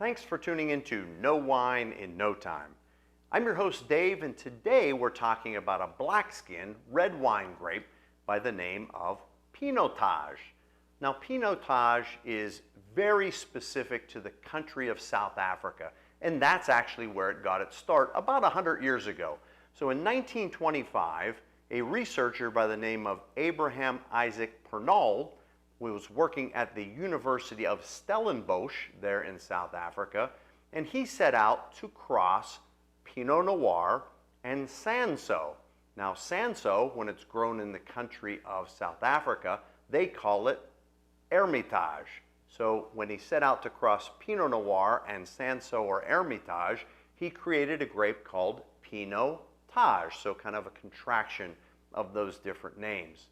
Thanks for tuning in to No Wine in No Time. I'm your host Dave, and today we're talking about a black skin red wine grape by the name of Pinotage. Now, Pinotage is very specific to the country of South Africa, and that's actually where it got its start about 100 years ago. So in 1925, a researcher by the name of Abraham Isaac Pernald was working at the University of Stellenbosch there in South Africa, and he set out to cross Pinot Noir and Sanso. Now, Sanso, when it's grown in the country of South Africa, they call it Hermitage. So when he set out to cross Pinot Noir and Sanso or Hermitage, he created a grape called Pinotage, so kind of a contraction of those different names.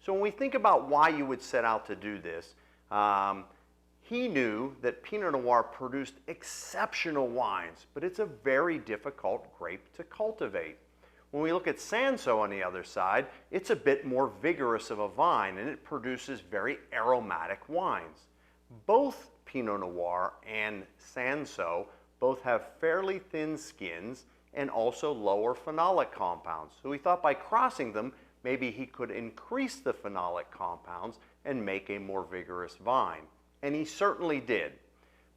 So when we think about why you would set out to do this, he knew that Pinot Noir produced exceptional wines, but it's a very difficult grape to cultivate. When we look at Sanso on the other side, it's a bit more vigorous of a vine, and it produces very aromatic wines. Both Pinot Noir and Sanso both have fairly thin skins and also lower phenolic compounds. So we thought by crossing them, maybe he could increase the phenolic compounds and make a more vigorous vine. And he certainly did.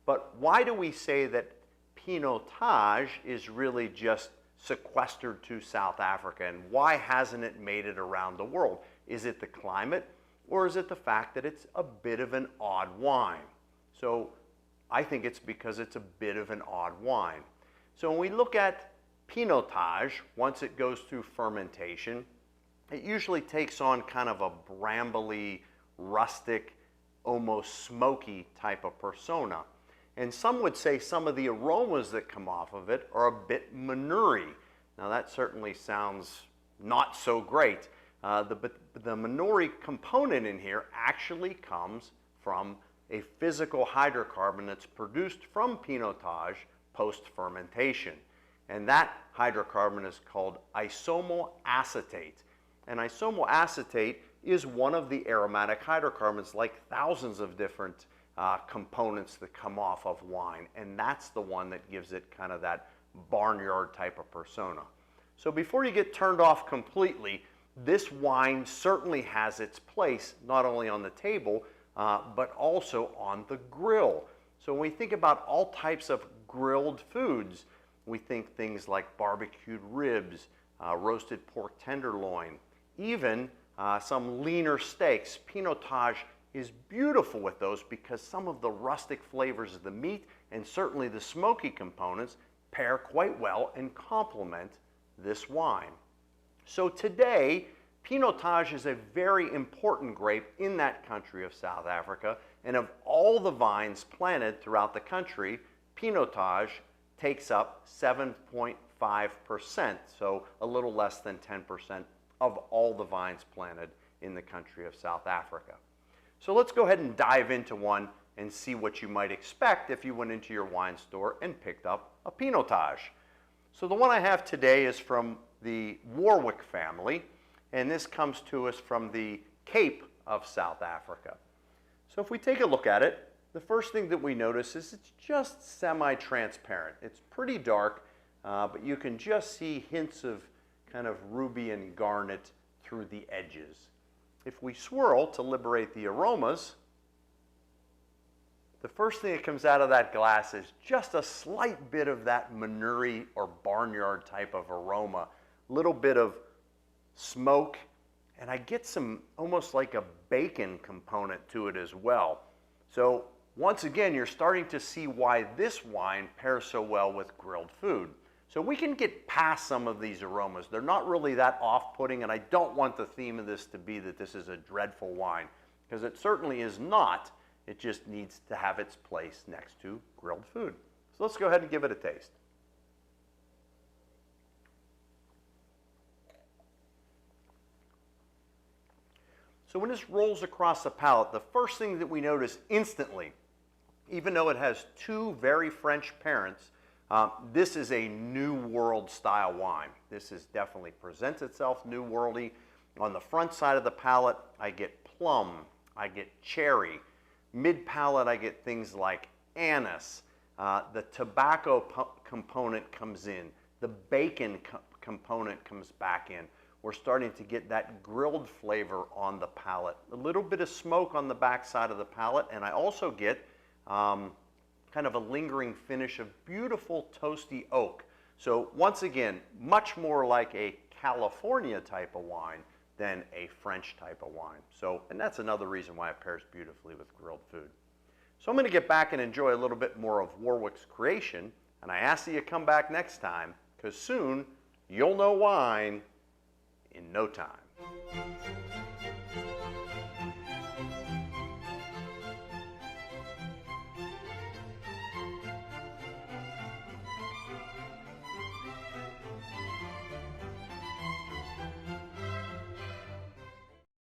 But why do we say that Pinotage is really just sequestered to South Africa, and why hasn't it made it around the world? Is it the climate, or is it the fact that it's a bit of an odd wine? So I think it's because it's a bit of an odd wine. So when we look at Pinotage, once it goes through fermentation, it usually takes on kind of a brambly, rustic, almost smoky type of persona. And some would say some of the aromas that come off of it are a bit manure. Now that certainly sounds not so great. The manure component in here actually comes from a physical hydrocarbon that's produced from Pinotage post-fermentation. And that hydrocarbon is called isomal acetate. And isomal acetate is one of the aromatic hydrocarbons, like thousands of different components that come off of wine. And that's the one that gives it kind of that barnyard type of persona. So before you get turned off completely, this wine certainly has its place, not only on the table, but also on the grill. So when we think about all types of grilled foods, we think things like barbecued ribs, roasted pork tenderloin, even some leaner steaks. Pinotage is beautiful with those because some of the rustic flavors of the meat and certainly the smoky components pair quite well and complement this wine. So today, Pinotage is a very important grape in that country of South Africa, and of all the vines planted throughout the country, Pinotage takes up 7.5%, so a little less than 10% of all the vines planted in the country of South Africa. So let's go ahead and dive into one and see what you might expect if you went into your wine store and picked up a Pinotage. So the one I have today is from the Warwick family, and this comes to us from the Cape of South Africa. So if we take a look at it, the first thing that we notice is it's just semi-transparent. It's pretty dark, but you can just see hints of kind of ruby and garnet through the edges. If we swirl to liberate the aromas, the first thing that comes out of that glass is just a slight bit of that manure or barnyard type of aroma, little bit of smoke, and I get some almost like a bacon component to it as well. So once again, you're starting to see why this wine pairs so well with grilled food. So we can get past some of these aromas. They're not really that off-putting, and I don't want the theme of this to be that this is a dreadful wine, because it certainly is not. It just needs to have its place next to grilled food. So let's go ahead and give it a taste. So when this rolls across the palate, the first thing that we notice instantly, even though it has two very French parents, this is a New World style wine. This definitely presents itself New Worldy. On the front side of the palate, I get plum, I get cherry. Mid palate, I get things like anise, The tobacco component comes in. The bacon component comes back in. We're starting to get that grilled flavor on the palate. A little bit of smoke on the back side of the palate, and I also get kind of a lingering finish of beautiful toasty oak. So once again, much more like a California type of wine than a French type of wine. So, and that's another reason why it pairs beautifully with grilled food. So I'm going to get back and enjoy a little bit more of Warwick's creation, and I ask that you come back next time, because soon you'll know wine in no time.